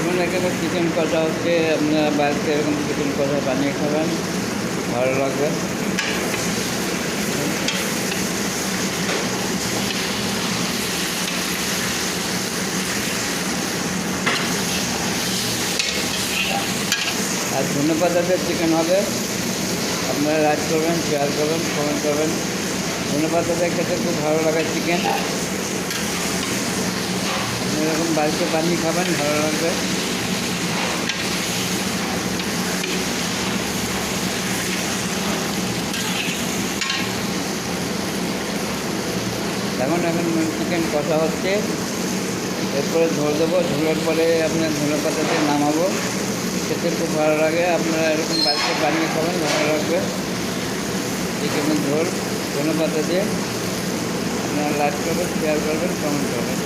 দেখুন এখানে চিকেন কষা হচ্ছে, আপনারা বাড়িতে এরকম চিকেন কষা বানিয়ে খাবেন, ভালো লাগবে। আর ধনেপাতাতে চিকেন হবে, আপনারা লাইক করবেন, শেয়ার করবেন, কমেন্ট করবেন। ধনেপাতাতে খেতে খুব ভালো লাগে চিকেন, এরকম বাড়িতে বানিয়ে খাবেন, ভালো লাগবে। এখন চিকেন কষা হচ্ছে, এরপরে ঝোল দেবো, ঝোলের পরে আপনার ধনেপাতা দিয়ে নামাবো, খেতে খুব ভালো লাগে। আপনারা এরকম বাড়িতে বানিয়ে খাবেন, ভালো লাগবে। চিকেনের ঝোল ধনেপাতা দিয়ে। আপনারা লাইক করবেন, শেয়ার করবেন, কমেন্ট করবেন।